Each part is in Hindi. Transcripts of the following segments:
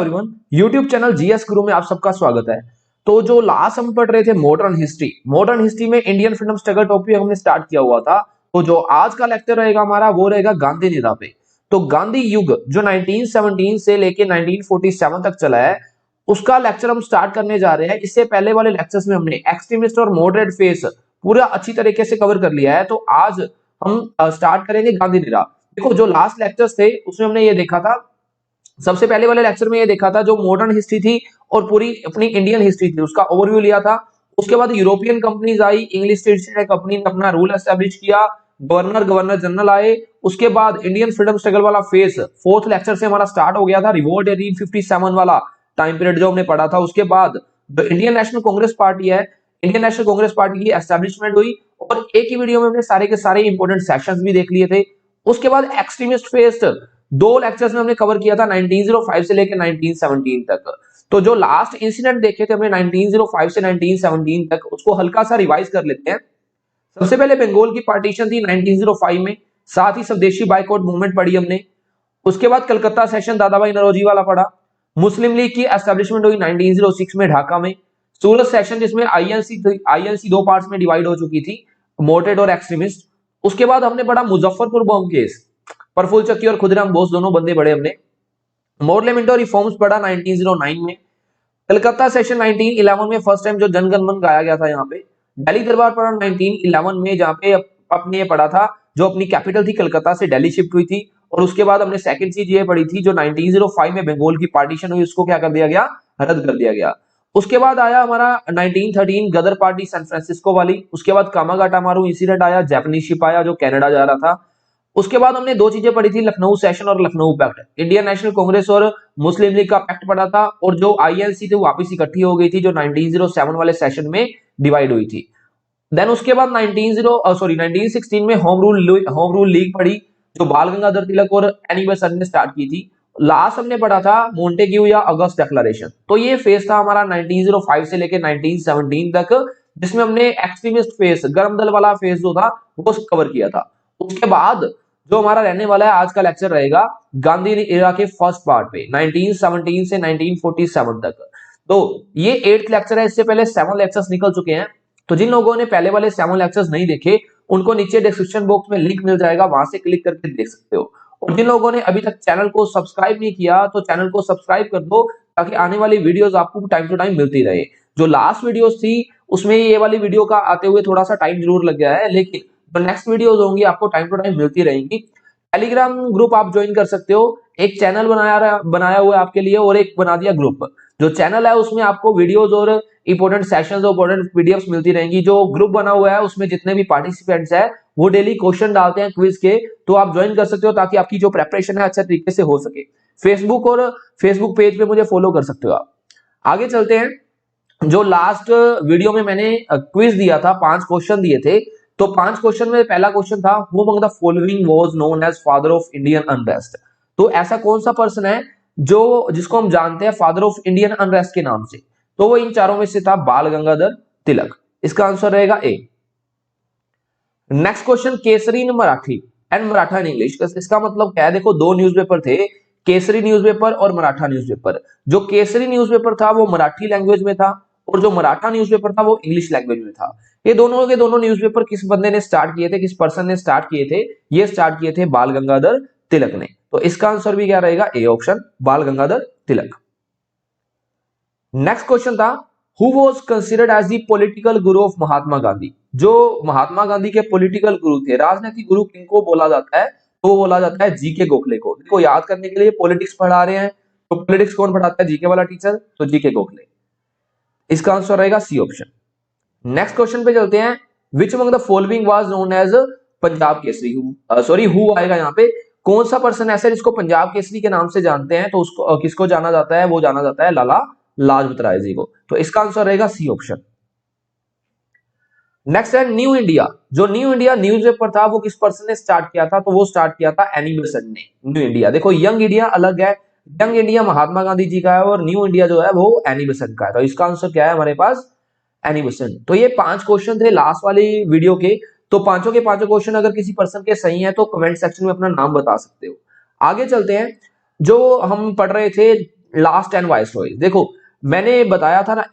एवरीवन, यूट्यूब चैनल जीएस गुरु में आप सबका स्वागत है। तो जो लास्ट हम पढ़ रहे थे मॉडर्न हिस्ट्री में इंडियन फ्रीडम स्ट्रगल टॉपिक हमने स्टार्ट किया हुआ था। तो जो आज का लेक्चर रहेगा हमारा वो रहेगा गांधी निरा पे। तो गांधी युग जो 1917 से लेके 1947 तक चला है उसका लेक्चर हम स्टार्ट करने जा रहे हैं। इससे पहले वाले लेक्चर्स में हमने एक्सट्रीमिस्ट और मॉडरेट फेस पूरा अच्छी तरीके से कवर कर लिया है। तो आज हम स्टार्ट करेंगे गांधी निरा। देखो जो लास्ट लेक्चर्स थे उसमें हमने ये देखा था, सबसे पहले वाले लेक्चर में ये देखा था जो मॉडर्न हिस्ट्री थी और पूरी अपनी इंडियन हिस्ट्री थी उसका ओवरव्यू लिया था। उसके बाद यूरोपियन कंपनीज आई, इंग्लिश ईस्ट इंडिया कंपनी ने अपना रूल एस्टेब्लिश किया, गवर्नर जनरल आए। उसके बाद इंडियन फ्रीडम स्ट्रगल वाला फेस फोर्थ लेक्चर से हमारा स्टार्ट हो गया था, रिवोल्ट 1857 वाला टाइम पीरियड जो हमने पढ़ा था। उसके बाद जो इंडियन नेशनल कांग्रेस पार्टी है, इंडियन नेशनल कांग्रेस पार्टी की एस्टेब्लिशमेंट हुई और एक ही वीडियो में हमने सारे के सारे इंपोर्टेंट सेक्शंस भी देख लिए थे। उसके बाद एक्सट्रीमिस्ट फेस दो लेक्चर्स में हमने कवर किया था 1905 से लेकर 1917 तक। तो जो लास्ट इंसिडेंट देखे थे हमने 1905 से 1917 तक, उसको हल्का सा रिवाइज कर लेते हैं। सबसे पहले बंगाल की पार्टीशन थी 1905 में, साथ ही स्वदेशी बाइकआउट मूवमेंट पढ़ी हमने। उसके बाद कलकत्ता सेशन दादा भाई नौरोजी वाला पढ़ा। मुस्लिम लीग की एस्टेब्लिशमेंट हुई 1906 में ढाका में। सूरत सेशन जिसमें आईएनसी दो पार्ट्स में डिवाइड हो चुकी थी, मॉडरेट और एक्सट्रीमिस्ट। उसके बाद हमने पढ़ा मुजफ्फरपुर बॉम्ब केस, प्रफुल्ल चक्की और खुदीराम बोस दोनों बंदे बड़े हमने। मॉडल रिफॉर्म्स पढ़ा 1909 में। कलकत्ता सेशन 1911 में फर्स्ट टाइम जो जनगण मन गाया गया था यहाँ पे। दिल्ली दरबार पढ़ा 1911 में, जहाँ पे अपने ये पढ़ा था जो अपनी कैपिटल थी कलकत्ता से दिल्ली शिफ्ट हुई थी। और उसके बाद हमने सेकंड चीज ये पढ़ी थी जो 1905 में बंगाल की पार्टीशन हुई, उसको क्या कर दिया गया, रद्द कर दिया गया। उसके बाद आया हमारा 1913 गदर पार्टी सैन फ्रांसिस्को वाली। उसके बाद कामागाटा मारू इंसिडेंट आया, जापानीज शिप आया जो कनाडा जा रहा था। उसके बाद हमने दो चीजें पढ़ी थी, लखनऊ सेशन और Lucknow pact. Indian National Congress और मुस्लिम लीग का पैक्ट पढ़ा था और जो आईएनसी थी वापस इकट्ठी हो गई थी जो 1907 वाले सेशन में डिवाइड हुई थी। देन उसके बाद 1916 में होम रूल लीग पढ़ी जो बाल गंगाधर तिलक और एनी बेसेंट ने स्टार्ट की थी। लास्ट हमने पढ़ा था मोंटेग्यू या अगस्त डिक्लेरेशन। तो ये फेज था हमारा 1905 से लेकर 1917 तक, जिसमें हमने एक्सट्रीमिस्ट फेज, गर्म दल वाला फेज जो था वो कवर किया था। उसके बाद जो हमारा रहने वाला है आज का लेक्चर रहेगा गांधी एरा के फर्स्ट पार्ट पे 1917 से 1947 तक। तो ये 8th लेक्चर है, इससे पहले 7 लेक्चर्स निकल चुके हैं। तो जिन लोगों ने पहले वाले 7 लेक्चर्स नहीं देखे उनको नीचे डिस्क्रिप्शन बॉक्स में लिंक मिल जाएगा, वहां से क्लिक करके देख सकते हो। और जिन लोगों ने अभी तक चैनल को सब्सक्राइब नहीं किया तो चैनल को सब्सक्राइब कर दो ताकि आने वाली वीडियोस आपको टाइम टू टाइम मिलती रहे। जो लास्ट वीडियोस थी उसमें ये वाली वीडियो का आते हुए थोड़ा सा टाइम जरूर लग गया है, लेकिन जो नेक्स्ट वीडियोस होंगी आपको टाइम टू टाइम मिलती रहेंगी। टेलीग्राम ग्रुप आप ज्वाइन कर सकते हो, एक चैनल बनाया हुआ है आपके लिए और एक बना दिया ग्रुप। जो चैनल है उसमें आपको वीडियोस और इंपोर्टेंट सेशंस और इंपोर्टेंट पीडीएफ्स मिलती रहेंगी। जो ग्रुप बना हुआ है उसमें जितने भी पार्टिसिपेंट्स है वो डेली क्वेश्चन डालते हैं क्विज के, तो आप ज्वाइन कर सकते हो ताकि आपकी जो प्रेपरेशन है अच्छे तरीके से हो सके। फेसबुक पेज पे मुझे फॉलो कर सकते हो आप। आगे चलते हैं। जो लास्ट वीडियो में मैंने क्विज दिया था, 5 क्वेश्चन दिए थे। तो 5 क्वेश्चन में पहला क्वेश्चन था who among the following was known as father of Indian unrest. तो ऐसा कौन सा पर्सन है जो जिसको हम जानते हैं फादर ऑफ इंडियन अनरेस्ट के नाम से। तो वो इन चारों में से था बाल गंगाधर तिलक। इसका आंसर रहेगा A. Next question, Kesari in Marathi and Maratha in English. इसका मतलब क्या है, देखो 2 न्यूज़पेपर थे, केसरी न्यूज़पेपर और मराठा न्यूज़पेपर। जो केसरी न्यूज़पेपर था वो मराठी लैंग्वेज में था और जो मराठा न्यूज़पेपर था वो इंग्लिश लैंग्वेज में था। ये दोनों के दोनों न्यूज़पेपर किस बंदे ने स्टार्ट किए थे, किस पर्सन ने स्टार्ट किए थे, ये स्टार्ट किए थे बाल गंगाधर तिलक ने। तो इसका आंसर भी क्या रहेगा, ए option, Bal Gangadhar Tilak. Next question था who was considered as the political guru of Mahatma Gandhi. जो महात्मा गांधी के पॉलिटिकल गुरु थे, राजनीतिक गुरु किनको बोला जाता है, तो वो बोला जाता है जीके गोखले को। देखो याद करने के लिए पॉलिटिक्स पढ़ा रहे हैं, तो पॉलिटिक्स कौन पढ़ाता है, जीके वाला टीचर, तो जीके गोखले। इसका आंसर रहेगा सी ऑप्शन। नेक्स्ट क्वेश्चन पे चलते हैं, which among the following was known as Punjab Kesari. Who आएगा यहाँ पे, कौन सा पर्सन ऐसा है जिसको पंजाब केसरी के नाम से जानते हैं, तो उसको किसको जाना जाता है, वो जाना जाता है लाला लाजपत राय जी को। तो इसका आंसर रहेगा सी ऑप्शन। नेक्स्ट है न्यू इंडिया। जो न्यू इंडिया न्यूज़पेपर था वो किस पर्सन ने स्टार्ट किया था, तो वो स्टार्ट किया था एनी बेसेंट ने। न्यू इंडिया, देखो यंग इंडिया अलग है, यंग इंडिया महात्मा गांधी जी का है और न्यू इंडिया जो है वो एनी बेसेंट का है। तो इसका आंसर क्या है हमारे पास, एनी बेसेंट। तो ये 5 क्वेश्चन थे लास्ट वाली वीडियो के। तो पांचों के पांचों क्वेश्चन अगर किसी पर्सन के सही है तो कमेंट सेक्शन में अपना नाम बता सकते हो। आगे चलते हैं। जो हम पढ़ रहे थे लास्ट 10 वायसरॉय। देखो मैंने बताया था ना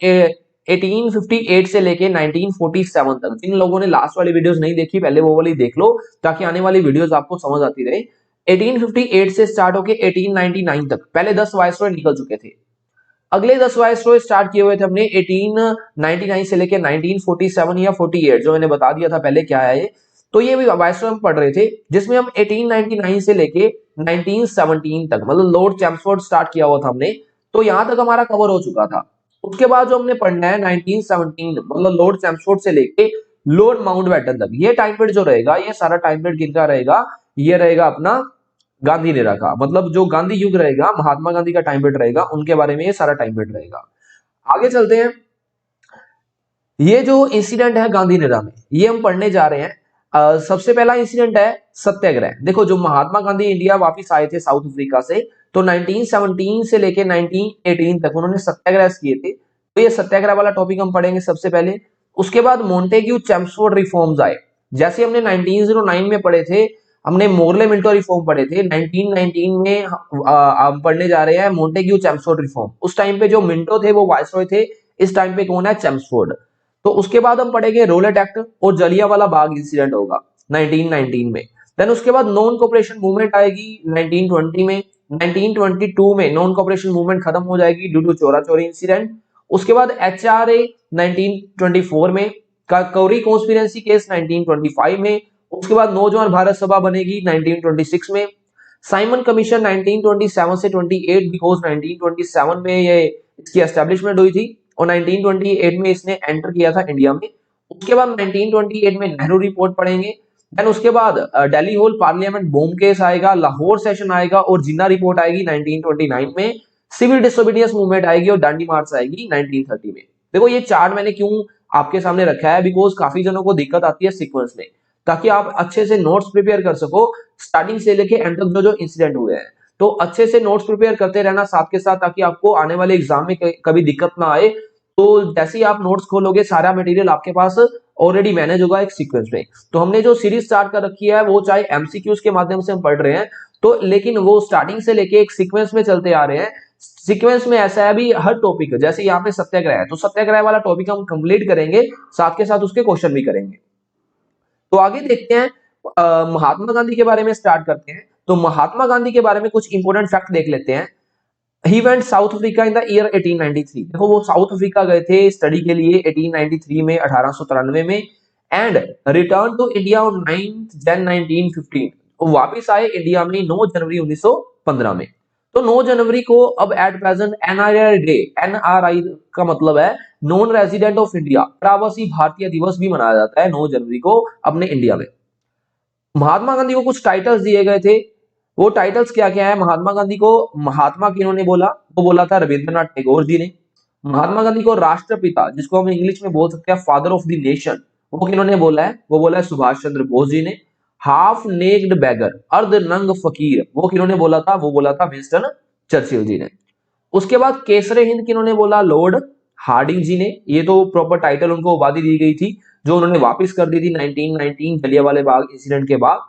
1858 से लेके 1947 तक। जिन लोगों ने लास्ट वाली वीडियोस नहीं देखी पहले वो वाली देख लो ताकि आने वाली वीडियोस आपको समझ आती रहे। 1858 से स्टार्ट होके 1899 तक पहले 10 वायसरॉय निकल चुके थे। अगले 10 वायसरॉय स्टार्ट किए हुए थे हमने 1899 से लेके 1947 या 48, जो मैंने बता दिया था पहले क्या है ये। तो ये भी वायसरॉय हम पढ़ रहे थे जिसमें हम 1899 से लेके 1917 तक मतलब लॉर्ड चैम्सफोर्ड स्टार्ट किया हुआ था हमने। तो यहां तक हमारा कवर हो चुका था। उसके बाद जो हमने पढ़ना है 1917 मतलब लॉर्ड चैम्सफोर्ड से लेके लॉर्ड माउंटबेटन तक। ये टाइम पीरियड जो रहेगा ये सारा टाइम पीरियड किनका रहेगा, ये रहेगा अपना गांधी नेरा का। मतलब जो गांधी युग रहेगा, महात्मा गांधी का टाइम पीरियड रहेगा, उनके बारे में ये सारा टाइम पीरियड रहेगा। आगे चलते हैं। ये जो इंसिडेंट है गांधी नेरा में ये हम पढ़ने जा रहे हैं। सबसे पहला इंसिडेंट है सत्याग्रह। देखो जो महात्मा गांधी इंडिया वापस आए थे साउथ अफ्रीका से, तो 1917 से लेके 1918 तक उन्होंने सत्याग्रह किए थे। तो ये सत्याग्रह वाला टॉपिक हम पढ़ेंगे सबसे पहले। उसके बाद मोंटेग्यू चैम्सफोर्ड रिफॉर्म्स आए। जैसे हमने 1909 में पढ़े थे, हमने मोरले मिंटो रिफॉर्म पढ़े थे। 1919 में हम पढ़ने जा रहे हैं मोंटेग्यू चैम्सफोर्ड रिफॉर्म। उस टाइम पे जो मिंटो थे वो वायसरॉय थे, इस टाइम पे कौन है, चैम्सफोर्ड। तो उसके बाद हम पढ़ेंगे रोलेट एक्ट और जलियांवाला बाग इंसिडेंट होगा 1919 में। देन उसके बाद नॉन कोऑपरेशन मूवमेंट आएगी 1920 में। 1922 में नॉन कोऑपरेशन मूवमेंट खत्म हो जाएगी ड्यू टू चोरा चोरी इंसिडेंट। उसके बाद एचआरए 1924 में, कौरी कॉन्स्पिरेसी केस 1925 में। उसके बाद नौजवान भारत सभा बनेगी 1926 में। साइमन कमीशन 1927 से 28 बिकॉज 1927 में ये इसकी एस्टेब्लिशमेंट हुई थी और 1928 में इसने एंटर किया था इंडिया में। उसके बाद 1928 में नेहरू रिपोर्ट पढ़ेंगे। देन उसके बाद Delhi whole parliament bomb case आएगा, लाहौर सेशन आएगा और जिन्ना रिपोर्ट आएगी 1929 में। सिविल डिसोबीडियंस मूवमेंट आएगी और दांडी मार्च आएगी 1930 में। देखो ये चार्ट मैंने क्यों आपके सामने रखा है, बिकॉज काफी जनों को दिक्कत आती है सीक्वेंस में, ताकि आप अच्छे से नोट्स प्रिपेयर कर सको स्टार्टिंग से लेके एंड तक जो जो इंसिडेंट हुए हैं। तो अच्छे से नोट्स प्रिपेयर करते रहना साथ के साथ, ताकि आपको आने वाले एग्जाम में कभी दिक्कत ना आए। तो जैसे ही आप नोट्स खोलोगे सारा मटेरियल आपके पास ऑलरेडी मैनेज होगा एक सीक्वेंस में। तो हमने जो सीरीज स्टार्ट कर रखी है वो चाहे एमसीक्यूज के माध्यम से हम पढ़ रहे हैं, तो लेकिन वो स्टार्टिंग से लेके एक सीक्वेंस में चलते आ रहे हैं। सीक्वेंस में ऐसा है अभी हर टॉपिक, जैसे यहाँ पे सत्याग्रह है तो सत्याग्रह वाला टॉपिक हम कंप्लीट करेंगे, साथ के साथ उसके क्वेश्चन भी करेंगे। तो आगे देखते हैं महात्मा गांधी के बारे में स्टार्ट करते हैं। तो महात्मा गांधी के बारे में कुछ इंपोर्टेंट फैक्ट देख लेते हैं। He went south Africa in the year 1893। देखो वो साउथ अफ्रीका गए थे स्टडी के लिए 1893 में, 1893 में, and return to India on 9 Jan 1915। वो वापस आए इंडिया में 9 जनवरी 1915 में। तो 9 जनवरी को अब at present NRI day, NRI का मतलब है नॉन रेजिडेंट ऑफ इंडिया, प्रवासी भारतीय दिवस भी मनाया जाता है 9 जनवरी को अपने इंडिया में। महात्मा गांधी को कुछ टाइटल्स दिए गए थे। वो टाइटल्स क्या क्या है, महात्मा गांधी को महात्मा किन्होंने बोला, वो बोला था रविंद्रनाथ टैगोर जी ने। महात्मा गांधी को राष्ट्रपिता, जिसको हम इंग्लिश में बोल सकते हैं फादर ऑफ द नेशन, वो किन्होंने बोला है, वो बोला है सुभाष चंद्र बोस जी ने। हाफ नेक्ड बैगर, अर्ध नंग फकीर, वो किन्होंने बोला था, वो बोला था विंस्टन चर्चिल जी ने। उसके बाद केसरे हिंद किन्होंने बोला, लॉर्ड हार्डिंग जी ने। ये तो प्रॉपर टाइटल उनको उपाधि दी गई थी जो उन्होंने वापस कर दी थी 1919 जलियांवाला बाग इंसिडेंट के बाद।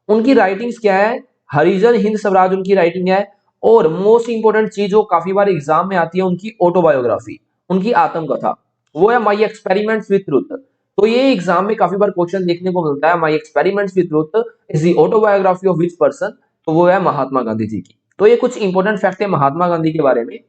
उनकी राइटिंग्स क्या है, हरिजन हिंद स्वराज उनकी राइटिंग है। और मोस्ट इंपोर्टेंट चीज जो काफी बार एग्जाम में आती है, उनकी ऑटोबायोग्राफी, उनकी आत्मकथा, वो है माई एक्सपेरिमेंट्स विद ट्रुथ। तो ये एग्जाम में काफी बार क्वेश्चन देखने को मिलता है, my experiments with truth is the autobiography of which person, तो वो है महात्मा गांधी जी की। तो ये कुछ इंपोर्टेंट फैक्ट है महात्मा गांधी के बारे में।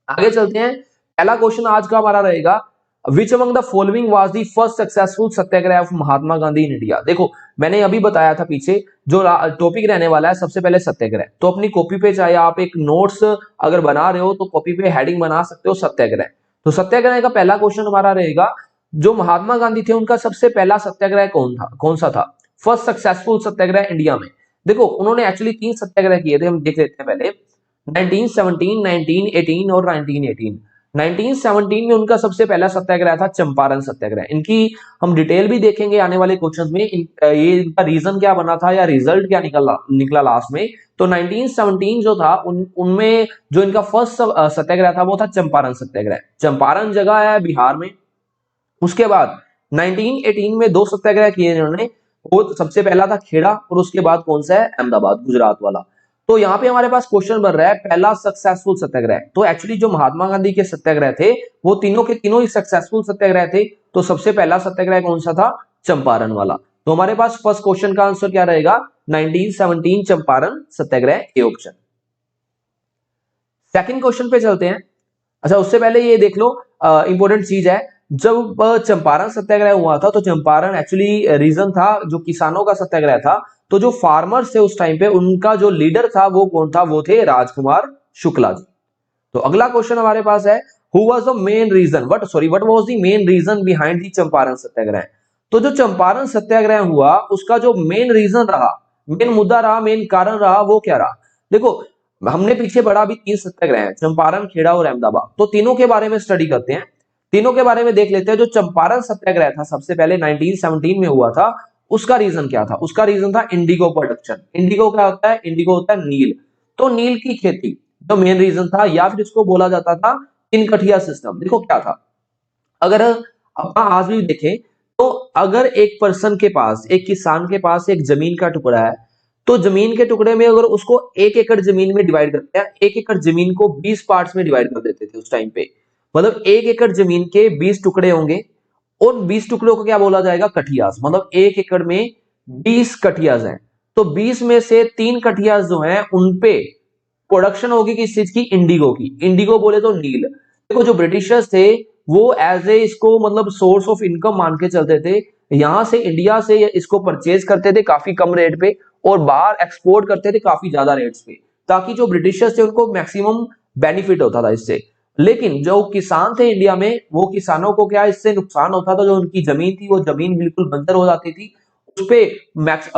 आगे चलते हैं। पहला क्वेश्चन आज का हमारा रहेगा, विच among the following was the first successful Satyagraha of Mahatma Gandhi in India. देखो मैंने अभी बताया था पीछे जो टॉपिक रहने वाला है सबसे पहले सत्याग्रह। तो अपनी कॉपी पे चाहे आप एक नोट्स अगर बना रहे हो तो कॉपी पे हेडिंग बना सकते हो सत्याग्रह। तो सत्याग्रह का पहला क्वेश्चन हमारा रहेगा, जो महात्मा गांधी थे उनका सबसे पहला सत्याग्रह कौन सा था, फर्स्ट सक्सेसफुल सत्याग्रह इंडिया में। देखो उन्होंने एक्चुअली 3 सत्याग्रह किए थे, हम देख लेते हैं पहले 1917, 1918 और 1918। 1917 में उनका सबसे पहला सत्याग्रह था चंपारण सत्याग्रह। इनकी हम डिटेल भी देखेंगे आने वाले क्वेश्चंस में, ये इनका रीजन क्या बना था या रिजल्ट क्या निकला लास्ट में। तो 1917 जो था उनमें जो इनका फर्स्ट सत्याग्रह था वो था चंपारण सत्याग्रह। चंपारण जगह है बिहार में। उसके बाद 1918 में 2 सत्याग्रह किए इन्होंने। वो सबसे पहला था खेड़ा और उसके बाद कौन सा है, अहमदाबाद, गुजरात वाला। तो यहाँ पे हमारे पास क्वेश्चन बन रहा है पहला सक्सेसफुल सत्याग्रह। तो एक्चुअली जो महात्मा गांधी के सत्याग्रह थे वो तीनों के तीनों ही सक्सेसफुल सत्याग्रह थे। तो सबसे पहला सत्याग्रह कौन सा था? चंपारण वाला। तो हमारे पास फर्स्ट क्वेश्चन का आंसर क्या रहेगा? 1917 चंपारण सत्याग्रह, ए ऑप्शन। सेकंड क्वेश्चन पे चलते हैं। अच्छा, उससे पहले ये देख लो, इंपॉर्टेंट चीज है, जब चंपारण सत्याग्रह हुआ था तो चंपारण एक्चुअली रीजन था जो किसानों का सत्याग्रह था। तो जो फार्मर्स थे उस टाइम पे उनका जो लीडर था वो कौन था? वो थे राजकुमार शुक्ला जी। तो अगला क्वेश्चन हमारे पास है, who was the main reason what was the main reason behind the Champaran Satyagraha. तो जो चंपारण सत्याग्रह हुआ उसका जो मेन रीजन रहा, मेन मुद्दा रहा, मेन कारण रहा, वो क्या रहा? देखो, हमने पीछे पढ़ा अभी 3 सत्याग्रह हैं, चंपारण, खेड़ा और अहमदाबाद। तो तीनों के बारे में स्टडी करते हैं, तीनों के बारे में देख लेते हैं। जो चंपारण सत्याग्रह था सबसे पहले 1917 में हुआ था, उसका रीजन क्या था? उसका रीजन था इंडिगो प्रोडक्शन। इंडिगो क्या होता है? इंडिगो होता है नील। तो नील की खेती जो मेन रीजन था, या फिर इसको बोला जाता था तिनकठिया सिस्टम। देखो क्या था, अगर अपन आज भी देखें तो अगर एक पर्सन के पास, एक किसान के पास एक जमीन का टुकड़ा है, तो जमीन के टुकड़े में अगर उसको 1 एकड़ जमीन में डिवाइड करते हैं, 1 एकड़ जमीन को 20 पार्ट्स में डिवाइड कर देते थे उस टाइम पे। मतलब 1 एकड़ जमीन के 20 टुकड़े होंगे और 20 टुकड़ों को क्या बोला जाएगा? कठियास। मतलब 1 एकड़ में 20 कठियास हैं, तो 20 में से 3 कठियास जो हैं उनपे प्रोडक्शन होगी किस चीज की? इंडिगो की। इंडिगो बोले तो नील। देखो, जो ब्रिटिशर्स थे वो एज ए इसको मतलब सोर्स ऑफ इनकम मान के चलते थे। यहां से इंडिया से इसको परचेज करते थे काफी कम रेट पे और बाहर एक्सपोर्ट करते थे काफी ज्यादा रेट्स पे, ताकि जो ब्रिटिशर्स थे उनको मैक्सिमम बेनिफिट होता था इससे। लेकिन जो किसान थे इंडिया में, वो किसानों को क्या इससे नुकसान होता था? जो उनकी जमीन थी वो जमीन बिल्कुल बंजर हो जाती थी, उसपे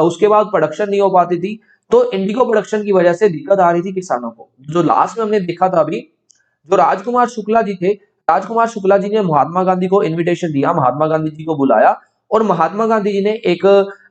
उसके बाद प्रोडक्शन नहीं हो पाती थी। तो इंडिगो प्रोडक्शन की वजह से दिक्कत आ रही थी किसानों को। जो लास्ट में हमने देखा था अभी, जो राजकुमार शुक्ला जी थे, राजकुमार शुक्ला जी ने महात्मा गांधी को इनविटेशन दिया, महात्मा गांधी जी को बुलाया और महात्मा गांधी जी ने एक,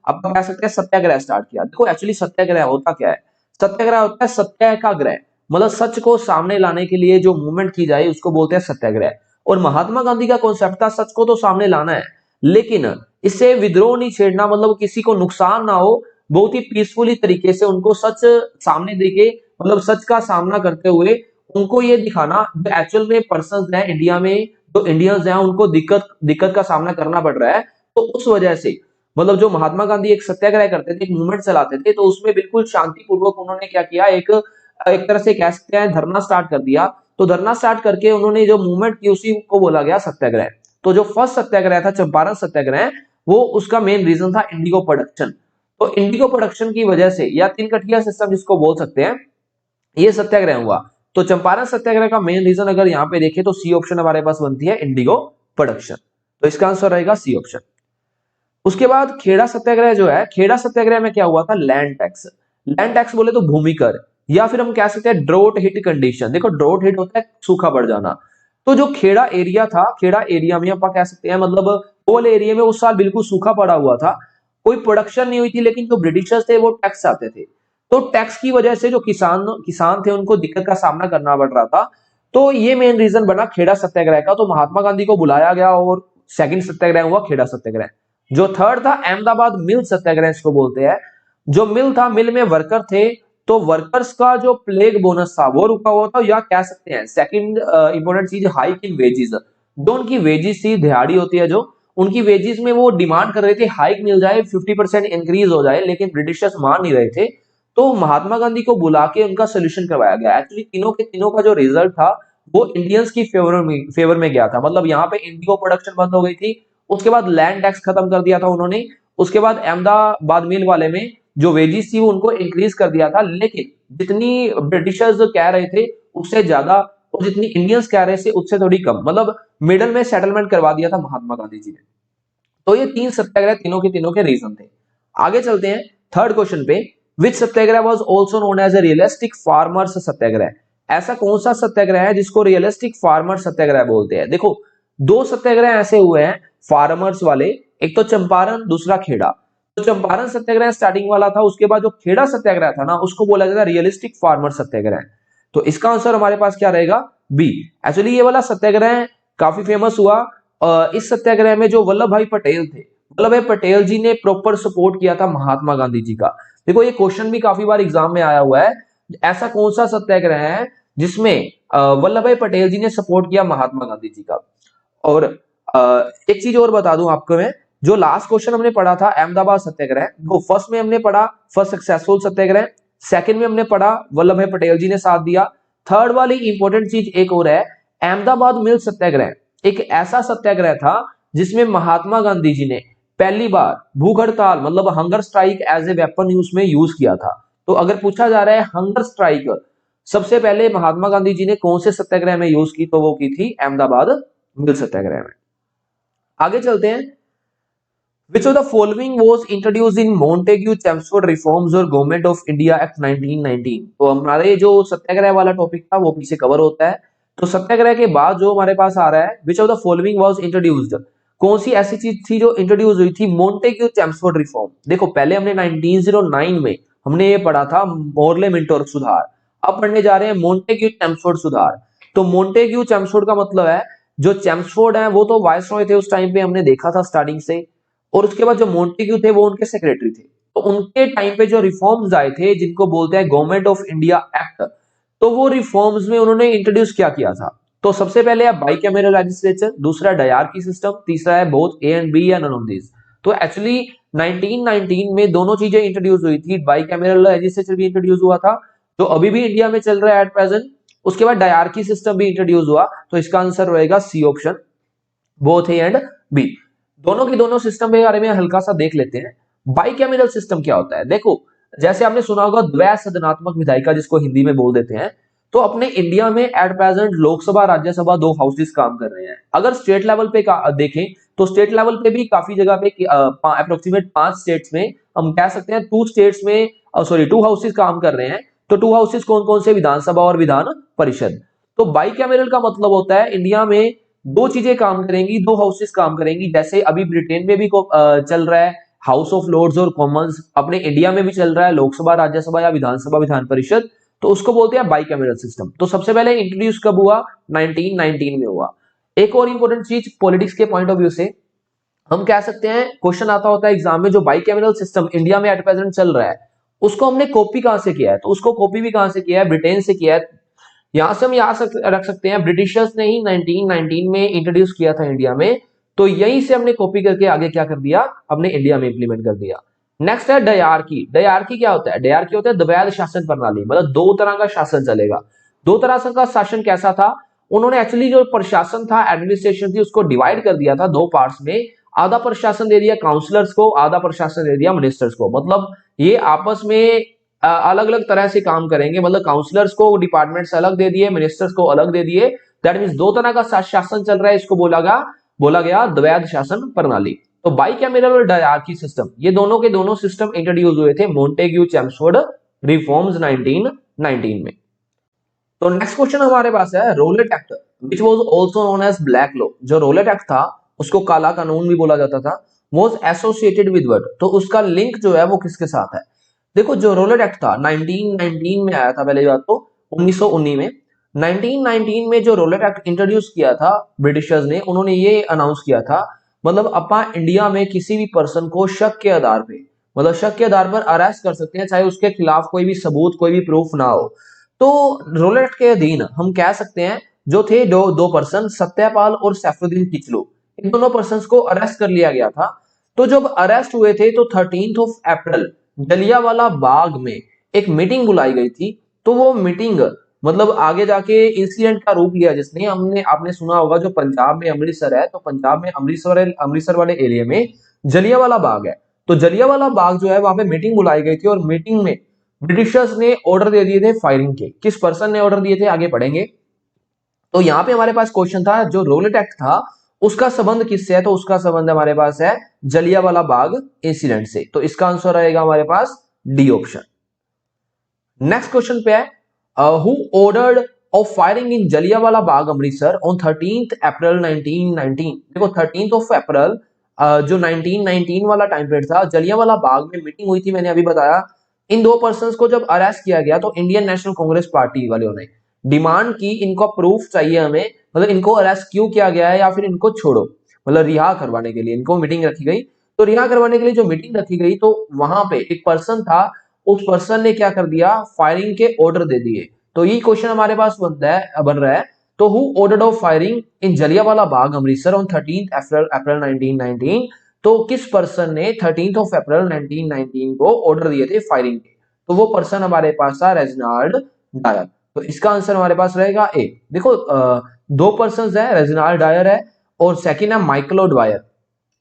आप कह सकते हैं, सत्याग्रह स्टार्ट किया। देखो एक्चुअली सत्याग्रह होता क्या है? सत्याग्रह होता है सत्य का ग्रह, मतलब सच को सामने लाने के लिए जो मूवमेंट की जाए उसको बोलते हैं सत्याग्रह। और महात्मा गांधी का कॉन्सेप्ट था सच को तो सामने लाना है, लेकिन इससे विद्रोह नहीं छेड़ना, मतलब किसी को नुकसान ना हो, बहुत ही पीसफुली तरीके से उनको सच सामने देके, मतलब सच का सामना करते हुए उनको ये दिखाना जो एक्चुअल में पर्सन है इंडिया में, जो इंडियंस हैं उनको दिक्कत दिक्कत का सामना करना पड़ रहा है। तो उस वजह से मतलब जो महात्मा गांधी एक सत्याग्रह करते थे, एक मूवमेंट चलाते थे, तो उसमें बिल्कुल शांतिपूर्वक उन्होंने क्या किया, एक एक तरह से कह सकते हैं धरना स्टार्ट कर दिया। तो धरना स्टार्ट करके उन्होंने जो मूवमेंट की उसी को बोला गया सत्याग्रह। तो जो फर्स्ट सत्याग्रह था चंपारण सत्याग्रह, वो उसका मेन रीजन था इंडिगो प्रोडक्शन। तो इंडिगो प्रोडक्शन की वजह से, या तीन कठिया सिस्टम जिसको बोल सकते हैं, ये सत्याग्रह हुआ। तो चंपारण सत्याग्रह का मेन रीजन अगर यहाँ पे देखें तो सी ऑप्शन हमारे पास बनती है, इंडिगो प्रोडक्शन। तो इसका आंसर रहेगा सी ऑप्शन। उसके बाद खेड़ा सत्याग्रह जो है, खेड़ा सत्याग्रह में क्या हुआ था? Land tax. लैंड टैक्स बोले तो भूमि कर, या फिर हम कह सकते हैं ड्रोट हिट कंडीशन। देखो, ड्रोट हिट होता है सूखा पड़ जाना। तो जो खेड़ा एरिया था, खेड़ा एरिया में आप कह सकते हैं मतलब होल एरिया में उस साल बिल्कुल सूखा पड़ा हुआ था, कोई प्रोडक्शन नहीं हुई थी, लेकिन जो ब्रिटिशर्स थे वो टैक्स आते थे। तो टैक्स की वजह से जो किसान थे उनको दिक्कत का सामना करना पड़ रहा था। तो ये मेन रीजन बना खेड़ा सत्याग्रह का। तो महात्मा गांधी को बुलाया गया और सेकंड सत्याग्रह हुआ खेड़ा सत्याग्रह। जो थर्ड था अहमदाबाद मिल सत्याग्रह इसको बोलते हैं। जो मिल था, मिल में वर्कर थे, तो वर्कर्स का जो प्लेग बोनस था वो रुका हुआ था, या कह सकते हैं सेकंड इंपॉर्टेंट चीज हाइक इन वेजेस। जो उनकी वेजेस थी, दिहाड़ी होती है जो, उनकी वेजेस में वो डिमांड कर रहे थे हाइक मिल जाए, 50% इंक्रीज हो जाए, लेकिन ब्रिटिशर्स मान नहीं रहे थे। तो महात्मा गांधी को बुला के उनका सोल्यूशन करवाया गया। एक्चुअली तीनों के तीनों का जो रिजल्ट था वो इंडियंस की फेवर में गया था। मतलब यहाँ पे इंडिगो प्रोडक्शन बंद हो गई थी, उसके बाद लैंड टैक्स खत्म कर दिया था उन्होंने, उसके बाद अहमदाबाद मिल वाले में जो वेजेस थी वो उनको इंक्रीज कर दिया था, लेकिन जितनी ब्रिटिशर्स कह रहे थे उससे ज्यादा, और जितनी इंडियंस कह रहे थे उससे थोड़ी कम, मतलब मिडल में सेटलमेंट करवा दिया था महात्मा गांधी जी ने। तो ये 3 सत्याग्रह तीनों के रीजन थे। आगे चलते हैं थर्ड क्वेश्चन पे, which Satyagraha was also known as a realistic farmers Satyagraha. ऐसा कौन सा सत्याग्रह है जिसको रियलिस्टिक फार्मर सत्याग्रह बोलते हैं? देखो, 2 सत्याग्रह ऐसे हुए हैं फार्मर्स वाले, एक तो चंपारण, दूसरा खेड़ा। तो चंपारण सत्याग्रह स्टार्टिंग वाला था, उसके बाद जो खेड़ा सत्याग्रह था ना उसको बोला जाता है रियलिस्टिक फार्मर सत्याग्रह। तो इसका आंसर हमारे पास क्या रहेगा? बी। एक्चुअली ये वाला सत्याग्रह काफी फेमस हुआ। इस सत्याग्रह में जो वल्लभ भाई पटेल थे, वल्लभ भाई पटेल जी ने प्रॉपर सपोर्ट किया था महात्मा गांधी जी का। देखो, ये क्वेश्चन भी काफी बार एग्जाम में आया हुआ है। ऐसा कौन सा सत्याग्रह है जिसमें वल्लभ भाई पटेल जी ने सपोर्ट किया महात्मा गांधी जी का। और एक चीज और बता दूं आपको मैं, जो लास्ट क्वेश्चन हमने पढ़ा था अहमदाबाद सत्याग्रह, वो फर्स्ट में हमने पढ़ा फर्स्ट सक्सेसफुल सत्याग्रह, सेकंड में हमने पढ़ा वल्लभ भाई पटेल जी ने साथ दिया, थर्ड वाली इंपॉर्टेंट चीज एक और है, अहमदाबाद मिल सत्याग्रह एक ऐसा सत्याग्रह था जिसमें महात्मा गांधी जी ने पहली बार भूख हड़ताल मतलब hunger strike as a weapon उसमें यूज किया था। तो अगर पूछा जा रहा है हंगर स्ट्राइक सबसे पहले महात्मा गांधी जी ने कौन से सत्याग्रह में यूज की, तो वो की थी अहमदाबाद मिल सत्याग्रह में। आगे चलते हैं। Which of the following was introduced in Montagu-Chelmsford reforms or Government of India Act 1919? तो हमारे जो सत्याग्रह वाला टॉपिक था वो पीछे कवर होता है। तो सत्याग्रह के बाद जो हमारे पास आ रहा है which of the following was introduced, कौन सी ऐसी चीज थी जो इंट्रोड्यूस हुई थी मोंटेग्यू-चेम्सफोर्ड रिफॉर्म। देखो पहले हमने 1909 में हमने ये पढ़ा था मोरले मिंटोर सुधार, अब पढ़ने जा रहे हैं मोंटेग्यू-चेम्सफोर्ड सुधार। तो मोंटेग्यू-चेम्सफोर्ड का मतलब है जो चेम्सफोर्ड है वो तो वायसरॉय थे उस टाइम पे, हमने देखा था स्टार्टिंग से, और उसके बाद जो मोंटेग्यू थे वो उनके सेक्रेटरी थे। तो उनके टाइम पे जो रिफॉर्म्स आए थे जिनको बोलते हैं गवर्नमेंट ऑफ इंडिया एक्ट, तो वो रिफॉर्म्स में उन्होंने इंट्रोड्यूस क्या किया था। तो सबसे पहले है बाइकैमरल लेजिस्लेचर, दूसरा डायरकी सिस्टम, तीसरा है बोथ ए एंड बी या नन ऑफ दिस। तो एक्चुअली 1919 में दोनों चीजें इंट्रोड्यूस हुई थी, बाइकैमरल लेजिस्लेचर भी इंट्रोड्यूस हुआ था जो अभी भी इंडिया में चल रहा है एट प्रेजेंट, उसके बाद डायरकी सिस्टम भी इंट्रोड्यूस हुआ। तो इसका आंसर रहेगा C option, both A and B. दोनों की दोनों सिस्टम के बारे में हल्का सा देख लेते हैं। बाइकैमरल सिस्टम क्या होता है, देखो जैसे आपने सुना होगा द्वै सदनात्मक विधायिका जिसको हिंदी में बोल देते हैं, तो अपने इंडिया में एट प्रेजेंट लोकसभा राज्यसभा दो हाउसेस काम कर रहे हैं। अगर स्टेट लेवल पे देखें तो स्टेट लेवल पे भी काफी जगह पे अप्रोक्सीमेट 5 स्टेट्स में हम कह सकते हैं 2 स्टेट्स में सॉरी 2 हाउसेस काम कर रहे हैं। तो 2 हाउसेस कौन कौन से, विधानसभा और विधान परिषद। तो बाइकैमरल का मतलब होता है इंडिया में दो चीजें काम करेंगी, दो हाउसेस काम करेंगी। जैसे अभी ब्रिटेन में भी चल रहा है हाउस ऑफ लॉर्ड्स और कॉमन्स, अपने इंडिया में भी चल रहा है लोकसभा राज्यसभा या विधानसभा विधान परिषद, तो उसको बोलते हैं बाइकैमरल सिस्टम। तो सबसे पहले इंट्रोड्यूस कब हुआ, 1919 में हुआ। एक और इंपॉर्टेंट चीज पॉलिटिक्स के पॉइंट ऑफ व्यू से हम कह सकते हैं, क्वेश्चन आता होता है एग्जाम में, जो बाइकैमरल सिस्टम इंडिया में एट प्रेजेंट चल रहा है उसको हमने कॉपी कहां से किया है, तो उसको कॉपी भी कहां से किया है, ब्रिटेन से किया है। यहां से हम याद रख सकते हैं ब्रिटिशर्स ने ही 1919 में इंट्रोड्यूस किया था इंडिया में, तो यहीं से हमने कॉपी करके आगे क्या कर दिया, अपने इंडिया में इंप्लीमेंट कर दिया। नेक्स्ट है डायरकी। डायरकी क्या होता है, डायरकी होता है द्वैध शासन प्रणाली, मतलब दो तरह का शासन चलेगा। दो तरह से का शासन कैसा था, उन्होंने एक्चुअली जो प्रशासन था एडमिनिस्ट्रेशन थी उसको डिवाइड कर दिया था दो पार्ट्स में, आधा प्रशासन दे दिया काउंसलर्स को, आधा प्रशासन दे दिया मिनिस्टर्स को। मतलब ये आपस में अलग अलग तरह से काम करेंगे, मतलब काउंसलर्स को डिपार्टमेंट्स अलग दे दिए, मिनिस्टर्स को अलग दे दिए। दैट मींस दो तरह का शासन चल रहा है, इसको बोला गया द्वैध शासन प्रणाली। तो बाइकैमरल और डायरकी सिस्टम ये दोनों के दोनों सिस्टम इंट्रोड्यूस हुए थे मोंटेग्यू चेम्सफोर्ड रिफॉर्म्स 1919 में। तो नेक्स्ट क्वेश्चन हमारे पास है Rowlatt act which was also known as black law. जो रोलेट एक्ट था उसको काला कानून भी बोला जाता था, वाज एसोसिएटेड विद व्हाट, तो उसका लिंक जो है वो किसके साथ है। देखो जो रोलेट एक्ट था 1919 में आया था, पहले बात तो 1919 में, 1919 में जो रोलेट एक्ट इंट्रोड्यूस किया था ब्रिटिशर्स ने, उन्होंने ये अनाउंस किया था मतलब अपा इंडिया में किसी भी पर्सन को शक के आधार पे, मतलब शक के आधार पर अरेस्ट कर सकते हैं चाहे उसके खिलाफ कोई भी सबूत कोई भी प्रूफ ना हो। तो रोलेट के अधीन हम कह सकते हैं जो थे दो पर्सन सत्यपाल और सैफुद्दीन किचलू, इन दोनों पर्सन को अरेस्ट कर लिया गया था। तो जब अरेस्ट हुए थे तो 13 अप्रैल जलियांवाला बाग में एक मीटिंग बुलाई गई थी। तो वो मीटिंग मतलब आगे जाके इंसिडेंट का रूप लिया जिसने, आपने सुना होगा जो पंजाब में अमृतसर है, तो पंजाब में अमृतसर वाले एरिया में जलियांवाला बाग है। तो जलियांवाला बाग जो है वहां पे मीटिंग बुलाई गई थी और मीटिंग में ब्रिटिशर्स ने ऑर्डर दे दिए थे फायरिंग के। किस पर्सन ने ऑर्डर दिए थे आगे पढ़ेंगे। तो यहाँ पे हमारे पास क्वेश्चन था जो रोलेट एक्ट था उसका संबंध किससे है, तो उसका संबंध हमारे पास है जलियांवाला बाग इंसिडेंट से। तो इसका आंसर रहेगा हमारे पास डी ऑप्शन। नेक्स्ट क्वेश्चन पे है who ordered of firing in Jallianwala Bagh Amritsar on 13 अप्रैल 1919। देखो 13 अप्रैल जो 1919 वाला टाइम पीरियड था, जलियांवाला बाग में मीटिंग हुई थी, मैंने अभी बताया। इन दो पर्संस को जब अरेस्ट किया गया तो इंडियन नेशनल कांग्रेस पार्टी वालों ने डिमांड की इनको प्रूफ चाहिए हमें, मतलब इनको अरेस्ट क्यों किया गया है या फिर इनको छोड़ो, मतलब रिहा करवाने के लिए इनको मीटिंग रखी गई। तो रिहा करवाने के लिए जो मीटिंग रखी गई तो वहां पे एक पर्सन था उस पर्सन ने क्या कर दिया, फायरिंग के ऑर्डर दे दिए। तो ये क्वेश्चन हमारे पास बन रहा है। तो who ordered of firing in Jallianwala Bagh Amritsar on 13 अप्रैल 1919। तो किस पर्सन ने 13 अप्रैल 1919 को ऑर्डर दिए थे फायरिंग के? तो वो पर्सन हमारे पास था रेजिनाल्ड डायर। तो इसका आंसर हमारे पास रहेगा ए। देखो दो पर्सन है, रेजिनाल्ड डायर है और सेकंड है माइकल ड्वायर।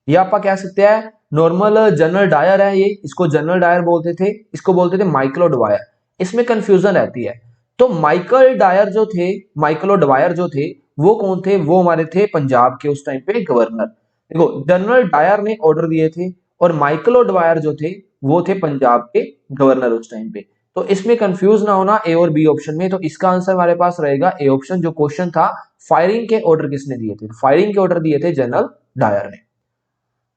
ये आप कह सकते हैं नॉर्मल जनरल डायर है, ये इसको जनरल डायर बोलते थे, इसको बोलते थे माइकल ड्वायर। इसमें कंफ्यूजन रहती है। तो माइकल डायर जो थे, माइकल ड्वायर जो थे वो कौन थे? वो हमारे थे पंजाब के उस टाइम पे गवर्नर। देखो जनरल डायर ने ऑर्डर दिए थे और माइकल ड्वायर जो थे वो थे पंजाब के गवर्नर उस टाइम पे। तो इसमें कंफ्यूज ना होना ए और बी ऑप्शन में। तो इसका आंसर हमारे पास रहेगा ए ऑप्शन। जो क्वेश्चन था फायरिंग के ऑर्डर किसने दिए थे? फायरिंग के ऑर्डर दिए थे जनरल डायर ने।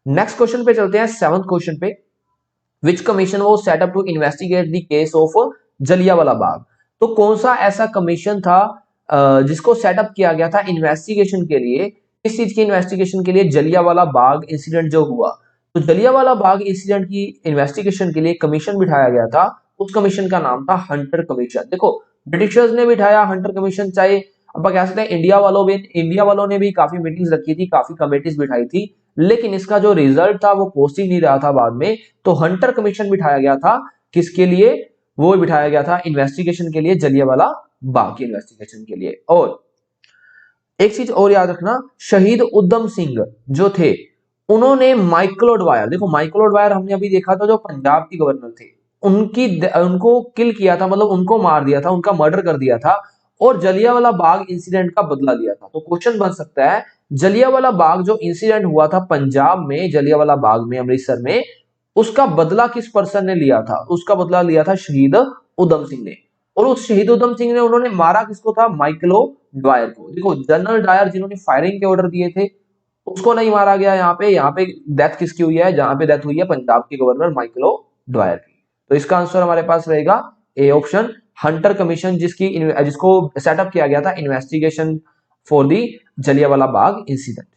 नेक्स्ट क्वेश्चन पे चलते हैं, सेवंथ क्वेश्चन पे। Which commission was set up to investigate the case of Jallianwala Bagh? तो कौन सा ऐसा कमीशन था जिसको सेटअप किया गया था इन्वेस्टिगेशन के लिए? किस चीज की इन्वेस्टिगेशन के लिए? जलियांवाला बाग इंसिडेंट जो हुआ। तो जलियांवाला बाग इंसिडेंट की इन्वेस्टिगेशन के लिए कमीशन बिठाया गया था। उस कमीशन का नाम था हंटर कमीशन। देखो ब्रिटिशर्स ने बिठाया हंटर कमीशन, चाहे अब कह सकते हैं इंडिया वालों ने भी काफी मीटिंग्स रखी थी, काफी कमेटीज बिठाई थी, लेकिन इसका जो रिजल्ट था वो पॉजिटिव नहीं रहा था बाद में। तो हंटर कमीशन बिठाया गया था किसके लिए? वो बिठाया गया था इन्वेस्टिगेशन के लिए, जलियांवाला बाग की इन्वेस्टिगेशन के लिए। और एक चीज और याद रखना, शहीद उधम सिंह जो थे उन्होंने माइकल ड्वायर, देखो माइकल ड्वायर हमने अभी देखा था जो पंजाब के गवर्नर थे, उनको किल किया था, मतलब उनको मार दिया था, उनका मर्डर कर दिया था और जलियांवाला बाग इंसिडेंट का बदला लिया था। तो क्वेश्चन बन सकता है जलियांवाला बाग जो इंसिडेंट हुआ था पंजाब में, जलियांवाला बाग में अमृतसर में, उसका बदला किस पर्सन ने लिया था? उसका बदला लिया था शहीद उधम सिंह ने। और उस शहीद उधम सिंह ने उन्होंने मारा किसको था? माइकलो ड्वायर को। देखो जनरल डायर जिन्होंने फायरिंग के ऑर्डर दिए थे उसको नहीं मारा गया। यहाँ पे डेथ किसकी हुई है? जहां पे डेथ हुई है पंजाब के गवर्नर माइकलो ड्वायर की। तो इसका आंसर हमारे पास रहेगा ए ऑप्शन, हंटर कमीशन, जिसको सेटअप किया गया था investigation for the Jallianwala Bagh incident.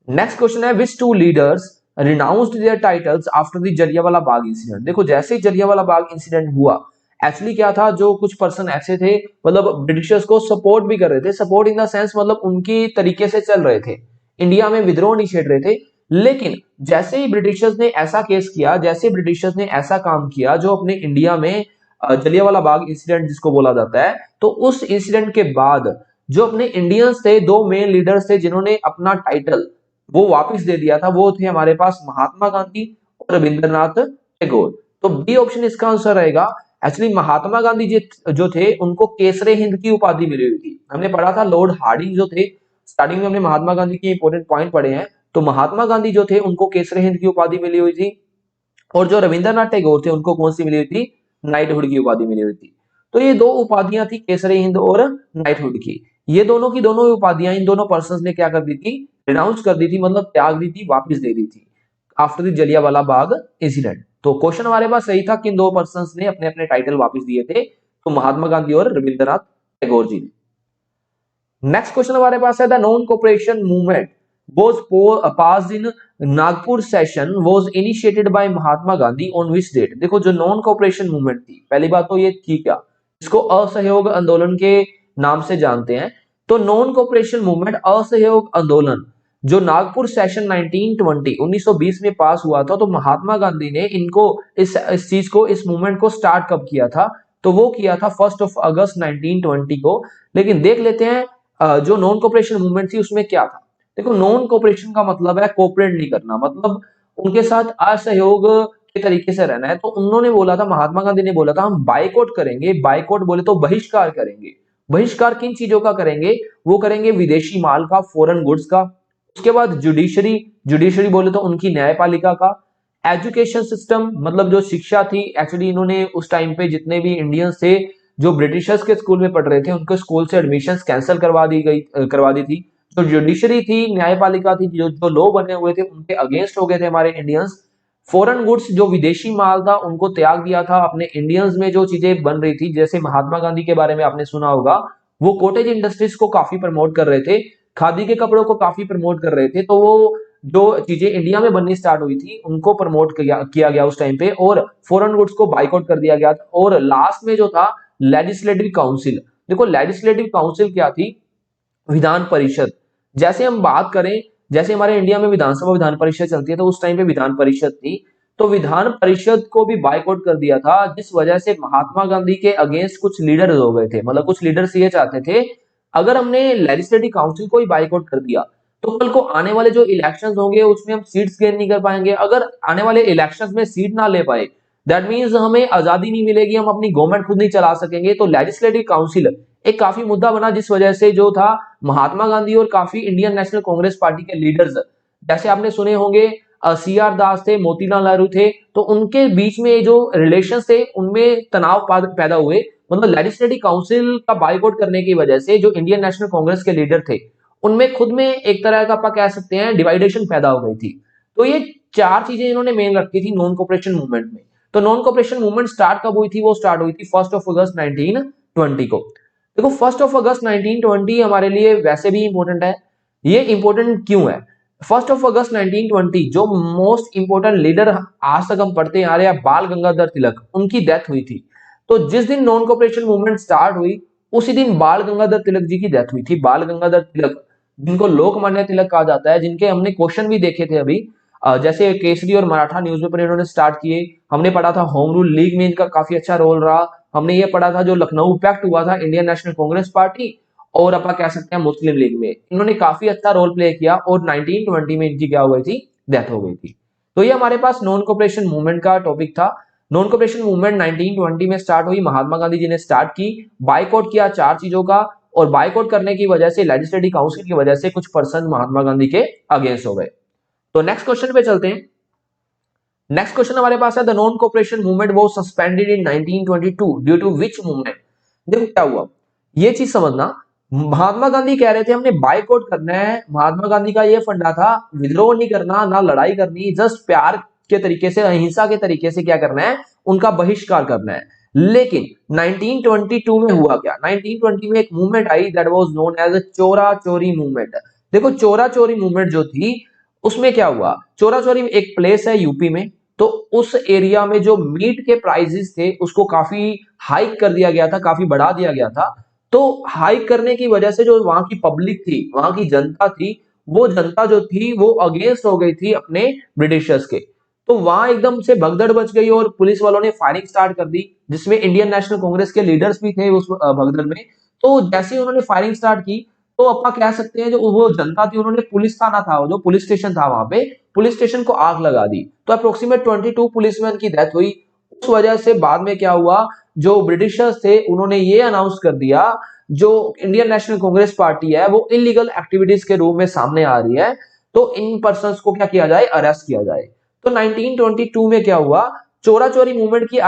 Next question है which two leaders renounced their titles after the Jallianwala Bagh incident? देखो जैसे ही जलियांवाला बाग इंसिडेंट हुआ, एक्चुअली क्या था, जो कुछ पर्सन ऐसे थे मतलब ब्रिटिशर्स को सपोर्ट भी कर रहे थे, सपोर्ट इन द सेंस मतलब उनकी तरीके से चल रहे थे, इंडिया में विद्रोह नहीं छेड़ रहे थे। लेकिन जैसे ही ब्रिटिशर्स ने ऐसा केस किया, जैसे ब्रिटिशर्स ने ऐसा काम किया जो अपने इंडिया में जलियांवाला बाग इंसिडेंट जिसको बोला जाता है, तो उस इंसिडेंट के बाद जो अपने इंडियंस थे, दो मेन लीडर्स थे जिन्होंने अपना टाइटल वो वापस दे दिया था, वो थे हमारे पास महात्मा गांधी और रविंद्रनाथ टैगोर। तो बी ऑप्शन इसका आंसर रहेगा। एक्चुअली महात्मा गांधी जो थे उनको केसरे हिंद की उपाधि मिली हुई थी। हमने पढ़ा था लॉर्ड हार्डिंग जो थे, स्टार्टिंग में हमने महात्मा गांधी के इंपॉर्टेंट पॉइंट पढ़े हैं। तो महात्मा गांधी जो थे उनको केसरे हिंद की उपाधि मिली हुई थी और जो रविंद्रनाथ टैगोर थे उनको कौन सी मिली हुई थी? नाइटहुड की उपाधि मिली हुई थी। तो ये दो उपाधियां थी, केसरी हिंद और नाइटहुड की। ये दोनों की दोनों उपाधियां इन दोनों पर्संस ने क्या कर दी थी? रिनाउंस कर दी थी, मतलब त्याग दी थी, वापस दे दी थी after the Jallianwala Bagh incident. तो क्वेश्चन हमारे पास सही था, किन दो पर्संस ने अपने अपने टाइटल वापस दिए थे? तो महात्मा गांधी और रविंद्रनाथ टैगोर जी ने। नेक्स्ट क्वेश्चन हमारे पास है the non cooperation movement was passed in Nagpur session was initiated by Mahatma Gandhi on which date? देखो जो नॉन कोऑपरेशन मूवमेंट थी, पहली बात तो ये थी क्या, इसको असहयोग आंदोलन के नाम से जानते हैं। तो नॉन कोऑपरेशन मूवमेंट, असहयोग आंदोलन, जो नागपुर सेशन 1920 में पास हुआ था, तो महात्मा गांधी ने इनको इस चीज को, इस मूवमेंट को स्टार्ट कब किया था? तो वो किया था 1 अगस्त 1920 को। लेकिन देख लेते हैं जो नॉन कोऑपरेशन मूवमेंट थी उसमें क्या था। देखो नॉन कोऑपरेशन का मतलब है कोऑपरेट नहीं करना, मतलब उनके साथ असहयोग के तरीके से रहना है। तो उन्होंने बोला था, महात्मा गांधी ने बोला था हम बाइकआउट करेंगे। बाइकआउट बोले तो बहिष्कार करेंगे। बहिष्कार किन चीजों का करेंगे? वो करेंगे विदेशी माल का, फॉरेन गुड्स का। उसके बाद जुडिशरी, जुडिशरी बोले तो उनकी न्यायपालिका का। एजुकेशन सिस्टम, मतलब जो शिक्षा थी, एक्चुअली इन्होंने उस टाइम पे जितने भी इंडियंस थे जो ब्रिटिशर्स के स्कूल में पढ़ रहे थे उनके स्कूल से एडमिशन कैंसिल करवा दी थी। जो जुडिशरी थी, न्यायपालिका थी, जो लॉ बने हुए थे उनके अगेंस्ट हो गए थे हमारे इंडियंस। फॉरेन गुड्स, जो विदेशी माल था उनको त्याग दिया था। अपने इंडियंस में जो चीजें बन रही थी, जैसे महात्मा गांधी के बारे में आपने सुना होगा, वो कॉटेज इंडस्ट्रीज को काफी प्रमोट कर रहे थे, खादी के कपड़ों को काफी प्रमोट कर रहे थे। तो वो जो चीजें इंडिया में बननी स्टार्ट हुई थी उनको प्रमोट किया गया उस टाइम पे, और फॉरेन गुड्स को बाइकआउट कर दिया गया। और लास्ट में जो था लेजिस्लेटिव काउंसिल। देखो लेजिस्लेटिव काउंसिल क्या थी? विधान परिषद। जैसे हम बात करें, जैसे हमारे इंडिया में विधानसभा विधान परिषद चलती है, तो उस टाइम पे विधान परिषद थी, तो विधान परिषद को भी बायकॉट कर दिया था, जिस वजह से महात्मा गांधी के अगेंस्ट कुछ लीडर हो गए थे। मतलब कुछ लीडर्स ये चाहते थे अगर हमने लेजिस्लेटिव काउंसिल को ही बायकॉट कर दिया तो कल को आने वाले जो इलेक्शंस होंगे उसमें हम सीट्स गेन नहीं कर पाएंगे। अगर आने वाले इलेक्शंस में सीट ना ले पाए, दैट मीन्स हमें आजादी नहीं मिलेगी, हम अपनी गवर्नमेंट खुद नहीं चला सकेंगे। तो लेजिस्लेटिव काउंसिल एक काफी मुद्दा बना, जिस वजह से जो था महात्मा गांधी और काफी इंडियन नेशनल कांग्रेस पार्टी के लीडर्स, जैसे आपने सुने होंगे सीआर दास थे, मोतीलाल नेहरू थे, तो उनके बीच में जो रिलेशंस थे उनमें तनाव पैदा हुए। मतलब लेजिस्लेटिव काउंसिल का बायकॉट करने की वजह से जो इंडियन नेशनल कांग्रेस के लीडर थे उनमें खुद में एक तरह का आप कह सकते हैं डिवाइडेशन पैदा हो गई थी। तो ये चार चीजें इन्होंने मेन रखी थी नॉन कोऑपरेशन मूवमेंट में। तो नॉन कोऑपरेशन मूवमेंट स्टार्ट कब हुई थी? वो स्टार्ट हुई थी 1 अगस्त 1920 को। देखो 1 अगस्त 1920 हमारे लिए वैसे भी इंपॉर्टेंट है। ये इंपॉर्टेंट क्यों है? 1 अगस्त 1920 जो मोस्ट इंपॉर्टेंट लीडर आज तक हम पढ़ते आ रहे हैं, बाल गंगाधर तिलक, उनकी डेथ हुई थी। तो जिस दिन नॉन कोऑपरेशन मूवमेंट स्टार्ट हुई उसी दिन बाल गंगाधर तिलक जी की डेथ हुई थी। बाल गंगाधर तिलक, जिनको लोकमान्य तिलक कहा जाता है, जिनके हमने क्वेश्चन भी देखे थे अभी, जैसे केसरी और मराठा न्यूज़पेपर इन्होंने स्टार्ट किए। हमने पढ़ा था होम रूल लीग में इनका काफी अच्छा रोल रहा। हमने ये पढ़ा था जो लखनऊ पैक्ट हुआ था इंडियन नेशनल कांग्रेस पार्टी और अपन कह सकते हैं मुस्लिम लीग में, इन्होंने काफी अच्छा रोल प्ले किया और 1920 में इनकी क्या हो गई थी? डेथ हो गई थी। तो ये हमारे पास नॉन कोऑपरेशन मूवमेंट का टॉपिक था। नॉन कोऑपरेशन मूवमेंट 1920 में स्टार्ट हुई, महात्मा गांधी जी ने स्टार्ट की, बायकॉट किया चार चीजों का, और बायकॉट करने की वजह से लेजिस्लेटिव काउंसिल की वजह से कुछ पर्सन महात्मा गांधी के अगेंस्ट हो गए। तो नेक्स्ट क्वेश्चन पे चलते हैं। नेक्स्ट क्वेश्चन हमारे पास है the non cooperation movement was suspended in 1922 due to which movement? देखो क्या हुआ, ये चीज समझना। महात्मा गांधी कह रहे थे हमने बायकॉट करना है। महात्मा गांधी का ये फंडा था विद्रोह नहीं करना, ना लड़ाई करनी, जस्ट प्यार के तरीके से, अहिंसा के तरीके से क्या करना है? उनका बहिष्कार करना है। लेकिन 1922 में हुआ क्या? 1920 में एक मूवमेंट आई that was known as Chaura Chauri movement. देखो चोरा चोरी मूवमेंट जो थी उसमें क्या हुआ? चोरा चोरी एक प्लेस है यूपी में, तो उस एरिया में जो मीट के प्राइसेस थे उसको काफी हाइक कर दिया गया था, काफी बढ़ा दिया गया था। तो हाइक करने की वजह से जो वहां की पब्लिक थी, वहां की जनता थी, वो जनता जो थी वो अगेंस्ट हो गई थी अपने ब्रिटिशर्स के। तो वहां एकदम से भगदड़ मच गई और पुलिस वालों ने फायरिंग स्टार्ट कर दी, जिसमें इंडियन नेशनल कांग्रेस के लीडर्स भी थे उस भगदड़ में। तो जैसे ही उन्होंने फायरिंग स्टार्ट की तो अपन कह सकते हैं जो वो जनता थी उन्होंने पुलिस थाना था, जो पुलिस स्टेशन था, वहां पे पुलिस स्टेशन को आग लगा दी। तो अप्रोक्सीमेट 22 पुलिसमैन की डेथ हुई। उस वजह से बाद में क्या हुआ, जो ब्रिटिशर्स थे उन्होंने ये अनाउंस कर दिया जो इंडियन नेशनल कांग्रेस पार्टी है वो इलीगल एक्टिविटीज के रूप में सामने आ रही है, तो इन पर्संस को क्या किया जाए? अरेस्ट किया जाए। तो 1922 में क्या हुआ, चोरा चोरी मूवमेंट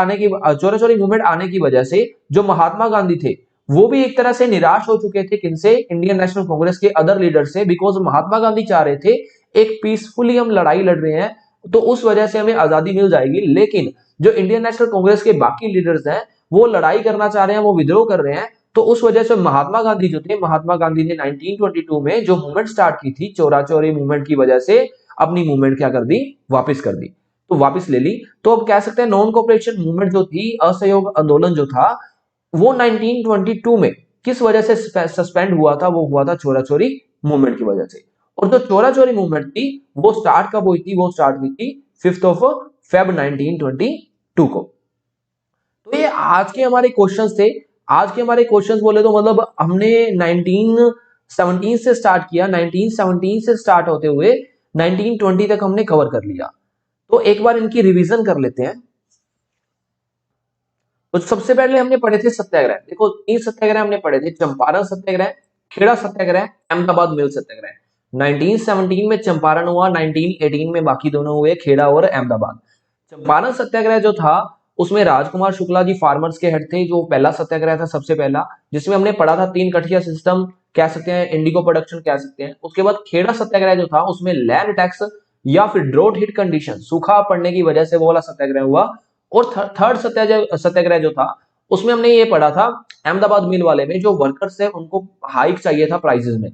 आने की वजह से जो महात्मा गांधी थे वो भी एक तरह से निराश हो चुके थे। किनसे? इंडियन नेशनल कांग्रेस के अदर लीडर से। बिकॉज महात्मा गांधी चाह रहे थे एक पीसफुली हम लड़ाई लड़ रहे हैं तो उस वजह से हमें आजादी मिल जाएगी, लेकिन जो इंडियन नेशनल कांग्रेस के बाकी लीडर्स हैं वो लड़ाई करना चाह रहे हैं, वो विद्रोह कर रहे हैं। तो उस वजह से महात्मा गांधी जो थे, महात्मा गांधी ने 1922 में जो मूवमेंट स्टार्ट की थी चोरा चोरी मूवमेंट की वजह से अपनी मूवमेंट क्या कर दी? वापस कर दी। तो वापस ले ली। तो अब कह सकते हैं नॉन कोऑपरेशन मूवमेंट जो थी, असहयोग आंदोलन जो था, वो 1922 में किस वजह से सस्पेंड हुआ था? वो हुआ था चोरा चोरी मूवमेंट की वजह से। और जो चोरा चोरी मूवमेंट थी वो स्टार्ट कब हुई थी? वो स्टार्ट हुई थी 5 Feb 1922 को। तो ये आज के हमारे क्वेश्चंस थे। आज के हमारे क्वेश्चंस बोले तो मतलब हमने 1917 से स्टार्ट किया, 1917 से स्टार्ट होते हुए 1920 तक हमने कवर कर लिया। तो एक बार इनकी रिवीजन कर लेते हैं। तो सबसे पहले हमने पढ़े थे सत्याग्रह। देखो 3 सत्याग्रह हमने पढ़े थे, चंपारण सत्याग्रह, खेड़ा सत्याग्रह, अहमदाबाद मिल सत्याग्रह। 1917 में चंपारण हुआ, 1918 में बाकी दोनों हुए, खेड़ा और अहमदाबाद। चंपारण सत्याग्रह जो था उसमें राजकुमार शुक्ला जी फार्मर्स के हेड थे, जो पहला सत्याग्रह था सबसे पहला, जिसमें हमने पढ़ा था 3 कठिया सिस्टम कह सकते हैं, इंडिगो प्रोडक्शन कह सकते हैं। उसके बाद खेड़ा सत्याग्रह जो था उसमें लैंड टैक्स या फिर ड्रोट हिट कंडीशन, सूखा पड़ने की वजह से वो वाला सत्याग्रह हुआ। और थर्ड सत्याग्रह जो था उसमें हमने ये पढ़ा था अहमदाबाद मिल वाले में, जो वर्कर्स है उनको हाइक चाहिए था प्राइसेस में,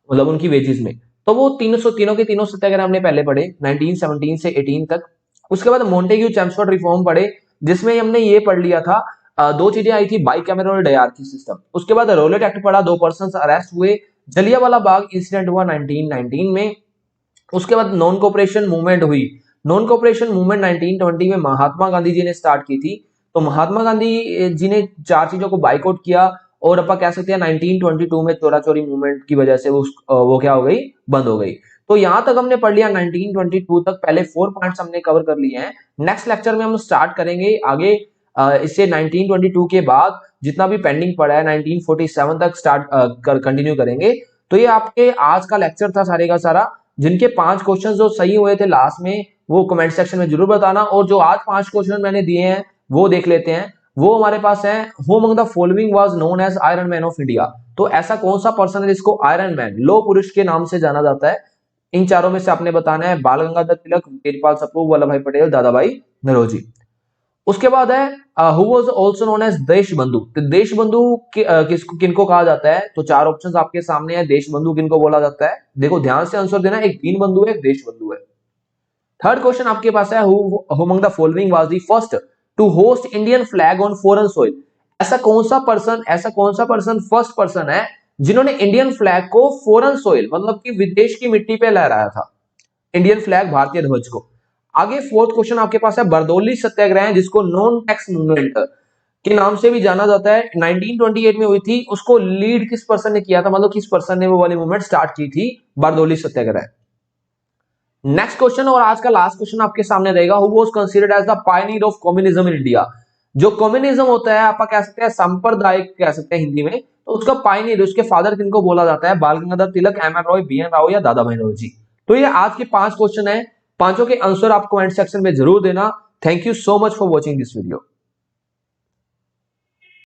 मतलब उनकी वेजेस में। तो वो तीनों के तीनों सत्याग्रह हमने पहले पढ़े 1917 से 18 तक। उसके बाद मॉन्टेग्यू चेम्सफोर्ड रिफॉर्म पढ़े, जिसमें हमने ये पढ़ लिया था, दो चीजें आई थी, बाइकैमरल डायरकी सिस्टम। उसके बाद रोलेट एक्ट पढ़ा, 2 पर्सन अरेस्ट हुए, जलियांवाला बाग इंसिडेंट हुआ 1919 में। उसके बाद नॉन कोऑपरेशन मूवमेंट हुई। नॉन कोऑपरेशन मूवमेंट 1920 में महात्मा गांधी जी ने स्टार्ट की थी। तो महात्मा गांधी जी ने 4 चीजों को बाइकआउट किया, और अपन कह सकते हैं 1922 में चोरा चोरी मूवमेंट की वजह से वो क्या हो गई, बंद हो गई। तो यहां तक हमने पढ़ लिया 1922 तक, पहले 4 पॉइंट्स हमने कवर कर लिए हैं। नेक्स्ट लेक्चर में हम स्टार्ट करेंगे आगे, इससे 1922 के बाद जितना भी पेंडिंग पड़ा है 1947 तक स्टार्ट कंटिन्यू करेंगे। तो ये आपके आज का लेक्चर था सारे का सारा। जिनके 5 क्वेश्चन जो सही हुए थे लास्ट में, वो कमेंट सेक्शन में जरूर बताना, और जो आज 5 क्वेश्चन मैंने दिए हैं वो देख लेते हैं। वो हमारे पास है, who among the following was known as iron man of India. तो ऐसा कौन सा पर्सन है जिसको आयरन मैन, लौह पुरुष के नाम से जाना जाता है? इन चारों में से आपने बताना है, बाल गंगाधर तिलक, तेजपाल सप्रू, वल्लभ भाई पटेल, दादा भाई नौरोजी। उसके बाद है who was also known as Deshbandhu. तो देश बंधु किनको कहा जाता है? तो 4 ऑप्शंस आपके सामने है, देश बंधु किनको बोला जाता है? देखो ध्यान से आंसर देना, एक दीन बंधु है, एक देश बंधु है। थर्ड क्वेश्चन आपके पास है, who among the following was the first to host Indian flag on foreign soil. ऐसा कौन सा पर्सन फर्स्ट पर्सन है जिन्होंने इंडियन फ्लैग को फॉरेन सॉइल मतलब कि विदेश की मिट्टी पे लहराया था, इंडियन फ्लैग, भारतीय ध्वज को। आगे फोर्थ क्वेश्चन आपके पास है, बरदौली सत्याग्रह है, जिसको नॉन टैक्स मूवमेंट के नाम से भी जाना जाता है, 1928 में हुई थी। उसको लीड किस पर्सन ने किया था, मतलब किस पर्सन ने वो वाली मूवमेंट स्टार्ट की थी, बरदौली सत्याग्रह। नेक्स्ट क्वेश्चन और आज का लास्ट क्वेश्चन आपके सामने रहेगा, who was considered as the pioneer of communism in India. जो कम्युनिज्म होता है, आप कह सकते हैं सांप्रदायिक कह सकते हैं हिंदी में, तो उसका पायनियर, उसके फादर किनको बोला जाता है? Bal Gangadhar Tilak, M N Roy, B N Rao या दादा भाई नौरोजी। तो ये आज के 5 क्वेश्चन है, पांचों के आंसर आप कमेंट सेक्शन में जरूर देना। Thank you so much for watching this video.